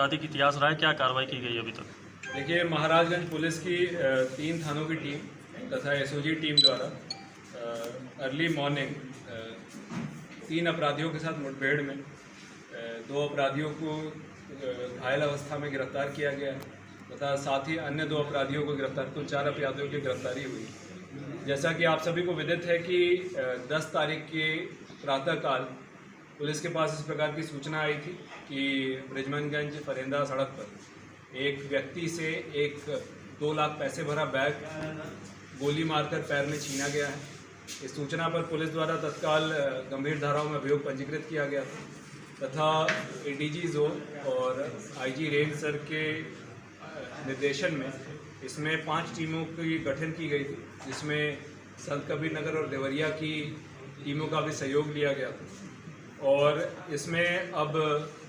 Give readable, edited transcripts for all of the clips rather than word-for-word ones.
आपराधिक इतिहास रहा है, क्या कार्रवाई की गई अभी तक? देखिए, महाराजगंज पुलिस की 3 थानों की टीम तथा एसओजी टीम द्वारा अर्ली मॉर्निंग 3 अपराधियों के साथ मुठभेड़ में 2 अपराधियों को घायल अवस्था में गिरफ्तार किया गया तथा साथ ही अन्य 2 अपराधियों को गिरफ्तार, कुल 4 अपराधियों की गिरफ्तारी हुई। जैसा कि आप सभी को विदित है कि 10 तारीख के प्रातःकाल पुलिस के पास इस प्रकार की सूचना आई थी कि बृजमनगंज फरेंदा सड़क पर एक व्यक्ति से एक 2 लाख पैसे भरा बैग गोली मारकर पैर में छीना गया है। इस सूचना पर पुलिस द्वारा तत्काल गंभीर धाराओं में अभियोग पंजीकृत किया गया था तथा एडीजी जोन और आईजी रेंज सर के निर्देशन में इसमें 5 टीमों की गठन की गई थी, जिसमें संत कबीर नगर और देवरिया की टीमों का भी सहयोग लिया गया था। और इसमें अब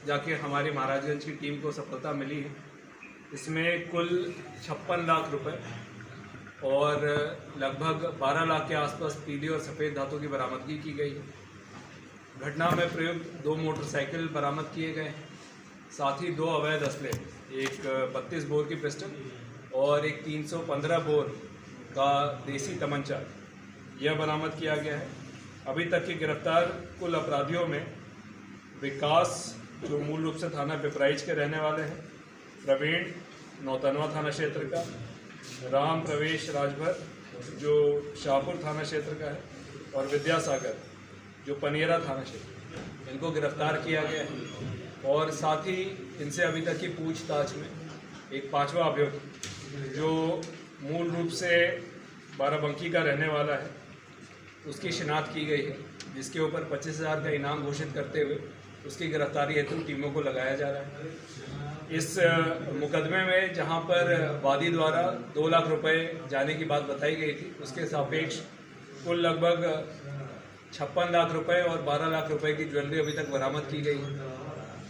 जाके हमारे महाराजगंज की टीम को सफलता मिली है। इसमें कुल 56 लाख रुपए और लगभग 12 लाख के आसपास पीली और सफ़ेद धातु की बरामदगी की गई है। घटना में प्रयुक्त 2 मोटरसाइकिल बरामद किए गए, साथ ही 2 अवैध असले, एक 32 बोर की पिस्टल और एक 315 बोर का देसी तमंचा यह बरामद किया गया है। अभी तक की गिरफ्तार कुल अपराधियों में विकास, जो मूल रूप से थाना पिपराइच के रहने वाले हैं, प्रवीण नौतनवा थाना क्षेत्र का, राम प्रवेश राजभर जो शाहपुर थाना क्षेत्र का है, और विद्यासागर जो पनियरा थाना क्षेत्र, इनको गिरफ्तार किया गया है। और साथ ही इनसे अभी तक की पूछताछ में एक 5वां अभियुक्त जो मूल रूप से बाराबंकी का रहने वाला है, उसकी शिनाख्त की गई है, जिसके ऊपर 25,000 का इनाम घोषित करते हुए उसकी गिरफ्तारी हेतु टीमों को लगाया जा रहा है। इस मुकदमे में जहां पर वादी द्वारा 2 लाख रुपए जाने की बात बताई गई थी, उसके सापेक्ष कुल लगभग 56 लाख रुपए और 12 लाख रुपए की ज्वेलरी अभी तक बरामद की गई है।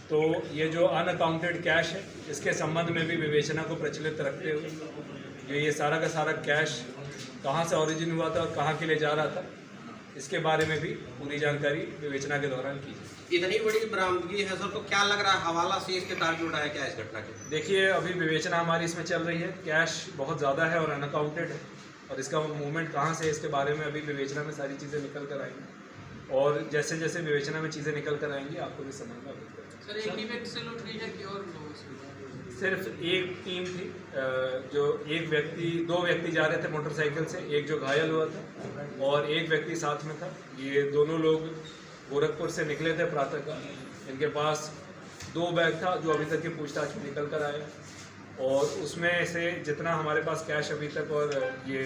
तो ये जो अनअकाउंटेड कैश है, इसके संबंध में भी विवेचना को प्रचलित रखते हुए ये सारा का सारा कैश कहाँ से ओरिजिन हुआ था और कहाँ के लिए जा रहा था, इसके बारे में भी पूरी जानकारी विवेचना के दौरान की जाए। इतनी बड़ी बरामदगी है सर, तो क्या लग रहा है हवाला से इसके तार जुड़ा है क्या इस घटना के? देखिए, अभी विवेचना हमारी इसमें चल रही है। कैश बहुत ज़्यादा है और अनअकाउंटेड है, और इसका मूवमेंट कहाँ से है इसके बारे में अभी विवेचना में सारी चीज़ें निकल कर आएंगी, और जैसे जैसे विवेचना में चीज़ें निकल कर आएंगी आपको भी समझ में आएगा। सर, एक ही व्यक्ति से लूट गई है कि और लोगों से? सिर्फ एक टीम थी, जो 2 व्यक्ति जा रहे थे मोटरसाइकिल से, एक जो घायल हुआ था और एक व्यक्ति साथ में था। ये दोनों लोग गोरखपुर से निकले थे प्रातःकाल। इनके पास 2 बैग था जो अभी तक की पूछताछ में निकल कर आया, और उसमें से जितना हमारे पास कैश अभी तक और ये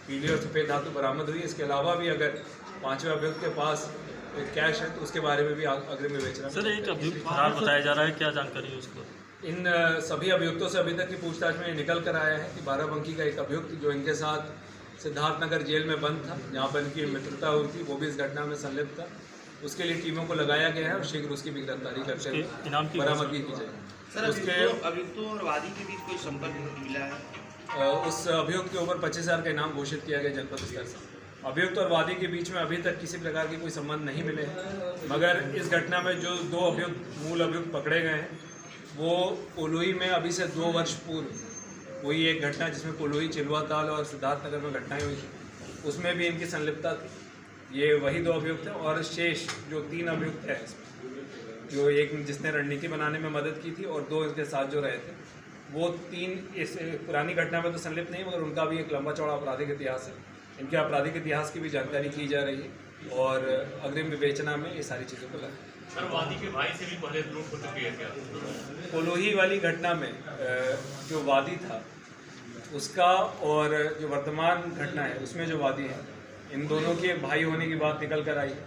पीली और सफ़ेद धातु बरामद हुई, इसके अलावा भी अगर 5वें अभियुक्त के पास कैश है तो उसके बारे में भी अग्रिम विवेचना। सर, एक अभियुक्त फरार बताया जा रहा है, क्या जानकारी है उसको? इन सभी अभियुक्तों से अभी तक की पूछताछ में निकल कर आया है कि बाराबंकी का एक अभियुक्त जो इनके साथ सिद्धार्थनगर जेल में बंद था, जहां पर इनकी मित्रता हुई थी, वो भी इस घटना में संलिप्त था। उसके लिए टीमों को लगाया गया है और शीघ्र उसकी भी गिरफ्तारी करते हुए बरामदगी की जाएगी। सर, उसके अभियुक्तों और वादी के बीच कोई संपर्क मिला है? उस अभियुक्त के ऊपर 25,000 का इनाम घोषित किया गया जनपद स्तर से। अभियुक्त और वादी के बीच में अभी तक किसी प्रकार के कोई संबंध नहीं मिले हैं, मगर इस घटना में जो 2 अभियुक्त मूल अभियुक्त पकड़े गए हैं, वो कोलोई में अभी से 2 वर्ष पूर्व हुई एक घटना, जिसमें कोलोई, चिलवाताल और सिद्धार्थनगर में घटनाएं हुई थी, उसमें भी इनकी संलिप्तता थी। ये वही 2 अभियुक्त हैं, और शेष जो 3 अभियुक्त हैं इसमें, जो एक जिसने रणनीति बनाने में मदद की थी और 2 इसके साथ जो रहे थे, वो 3 इस पुरानी घटना में तो संलिप्त नहीं, मगर उनका भी एक लंबा चौड़ा आपराधिक इतिहास है। इनके आपराधिक इतिहास की भी जानकारी की जा रही है, और अग्रिम विवेचना में ये सारी चीज़ों को लगा। सर, वादी के भाई से भी पहले लूट हो चुकी है क्या? कोलोही वाली घटना में जो वादी था उसका, और जो वर्तमान घटना है उसमें जो वादी है, इन दोनों के भाई होने की बात निकल कर आई है।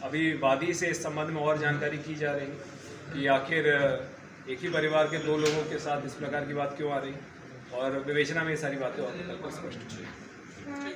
अभी वादी से इस संबंध में और जानकारी की जा रही है कि आखिर एक ही परिवार के 2 लोगों के साथ इस प्रकार की बात क्यों आ रही है, और विवेचना में ये सारी बातें और स्पष्ट